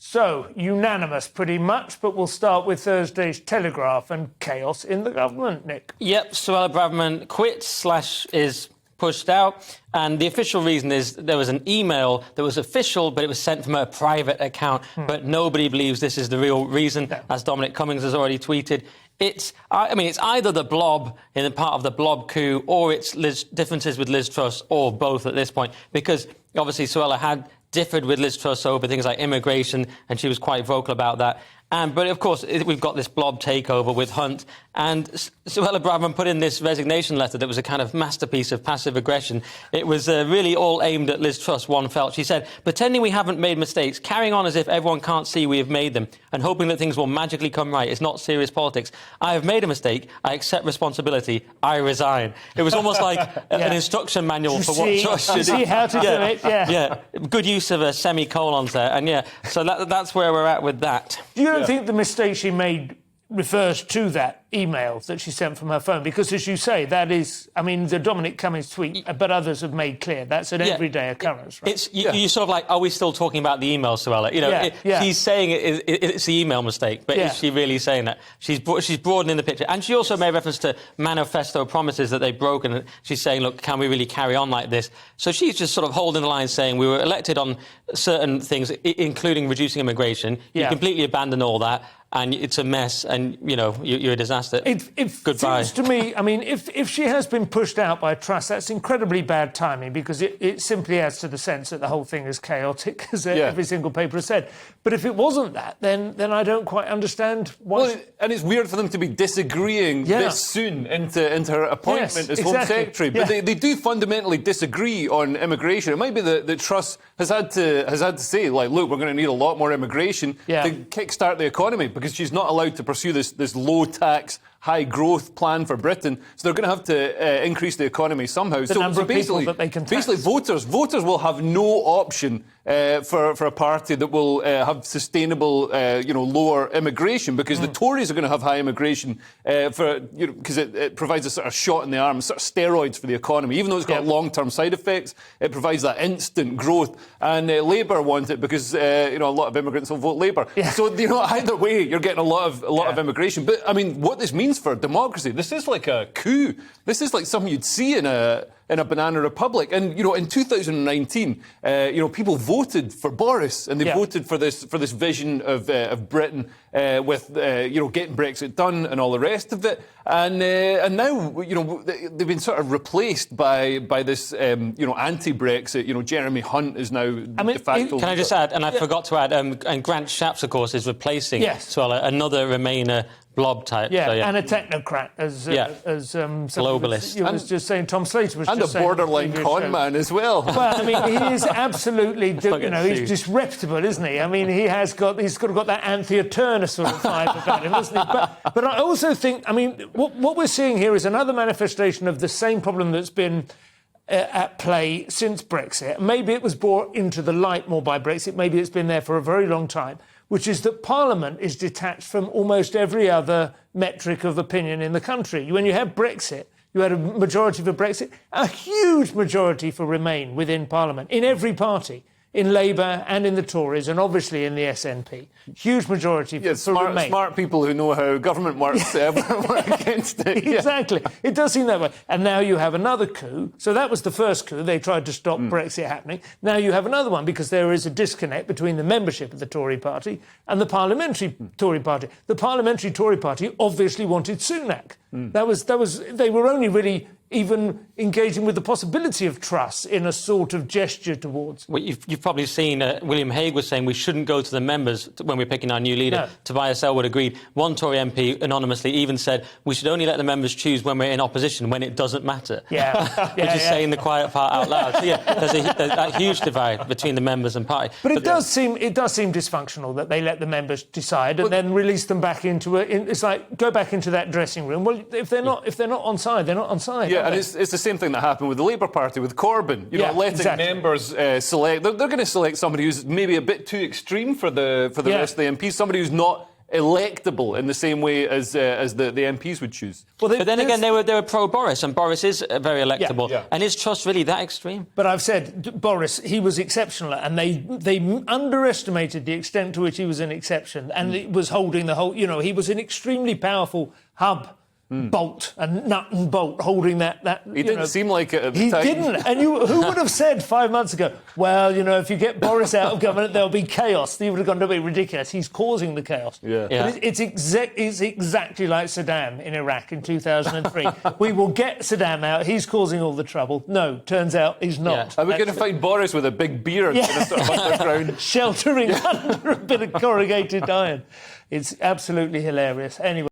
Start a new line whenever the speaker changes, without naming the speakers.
So, unanimous pretty much, but we'll start with Thursday's Telegraph and chaos in the government, Nick.
Yep, Suella Braverman quits / is pushed out, and the official reason is there was an email that was official, but it was sent from her private account, but nobody believes this is the real reason, as Dominic Cummings has already tweeted. It's either the blob in the part of the blob coup, or it's differences with Liz Truss, or both at this point, because obviously Suella had differed with Liz Truss over things like immigration, and she was quite vocal about that. But, of course, we've got this blob takeover with Hunt, and Suella Braverman put in this resignation letter that was a kind of masterpiece of passive aggression. It was really all aimed at Liz Truss, one felt. She said, pretending we haven't made mistakes, carrying on as if everyone can't see we have made them, and hoping that things will magically come right is not serious politics. I have made a mistake. I accept responsibility. I resign. It was almost like an instruction manual for what Truss should do.
See how to do it,
Yeah, good use of semicolons there, and so that's where we're at with that.
You don't think the mistake she made refers to that email that she sent from her phone? Because, as you say, that is, the Dominic Cummings tweet, but others have made clear that's an everyday occurrance, right?
You're sort of like, are we still talking about the email, Suella? She's saying it's the email mistake, but is she really saying that? She's broadening the picture. And she also made reference to manifesto promises that they've broken. And she's saying, look, can we really carry on like this? So she's just sort of holding the line, saying we were elected on certain things, including reducing immigration. You completely abandon all that, and it's a mess, and, you're a disaster.
It
Goodbye.
seems to me, if she has been pushed out by Truss, that's incredibly bad timing, because it simply adds to the sense that the whole thing is chaotic, as every single paper has said. But if it wasn't that, then I don't quite understand why...
Well, and it's weird for them to be disagreeing this soon into her appointment as Home Secretary. But they do fundamentally disagree on immigration. It might be that Truss has had to say, like, look, we're going to need a lot more immigration to kickstart the economy, because she's not allowed to pursue this low-tax, high-growth plan for Britain. So they're going to have to increase the economy somehow.
The number of people that they can tax.
Basically, voters will have no option for a party that will have sustainable, lower immigration, because the Tories are going to have high immigration because it provides a sort of shot in the arm, sort of steroids for the economy. Even though it's got long-term side effects, it provides that instant growth. And Labour want it because a lot of immigrants will vote Labour. So either way, you're getting a lot of immigration. But what this means for democracy, this is like a coup. This is like something you'd see in a banana republic. And in 2019, people voted for Boris, and they voted for this vision of Britain with getting Brexit done and all the rest of it. And now they've been sort of replaced by this anti-Brexit. Jeremy Hunt is now de facto.
Can I just add? And I forgot to add. And Grant Shapps, of course, is replacing Suella, another Remainer blob type.
And a technocrat, as
globalist.
You was just saying. Tom Slater was
and
just
a borderline con man as well.
Well, he is absolutely, he's disreputable, isn't he? He's got that Anthea Turner sort of vibe about him, doesn't he? But I also think, what we're seeing here is another manifestation of the same problem that's been at play since Brexit. Maybe it was brought into the light more by Brexit. Maybe it's been there for a very long time, which is that Parliament is detached from almost every other metric of opinion in the country. When you have Brexit, you had a majority for Brexit, a huge majority for Remain within Parliament, in every party, in Labour and in the Tories, and obviously in the SNP. Huge majority for Remain.
Smart people who know how government works were against it.
Exactly. It does seem that way. And now you have another coup. So that was the first coup. They tried to stop Brexit happening. Now you have another one, because there is a disconnect between the membership of the Tory party and the parliamentary Tory party. The parliamentary Tory party obviously wanted Sunak. They were only really even engaging with the possibility of Truss in a sort of gesture towards...
Well, you've probably seen William Hague was saying we shouldn't go to the members when we're picking our new leader. No. Tobias Ellwood agreed. One Tory MP anonymously even said we should only let the members choose when we're in opposition, when it doesn't matter. Which is saying the quiet part out loud. So, there's that huge divide between the members and party.
But it does seem dysfunctional that they let the members decide and then release them back into it's like, go back into that dressing room. Well, if they're not on side, they're not on side.
Yeah, and it's the same thing that happened with the Labour Party, with Corbyn. Letting members select. They're going to select somebody who's maybe a bit too extreme for the rest of the MPs, somebody who's not electable in the same way as the MPs would choose.
Well, but then again, they were pro-Boris, and Boris is very electable.
Yeah.
And is Truss really that extreme?
But I've said, Boris, he was exceptional, and they underestimated the extent to which he was an exception, and it was holding the whole, you know, he was an extremely powerful hub. Bolt and nut and bolt holding that
he didn't seem like it at the
he
time.
didn't, and who would have said 5 months ago, well, you know, if you get Boris out of government there'll be chaos. He would have gone to be ridiculous. He's causing the chaos.
Yeah.
But it's exactly like Saddam in Iraq in 2003. We will get Saddam out, he's causing all the trouble. No, turns out he's not.
Are we going to find Boris with a big beard in a sort of underground
sheltering under a bit of corrugated iron? It's absolutely hilarious. Anyway.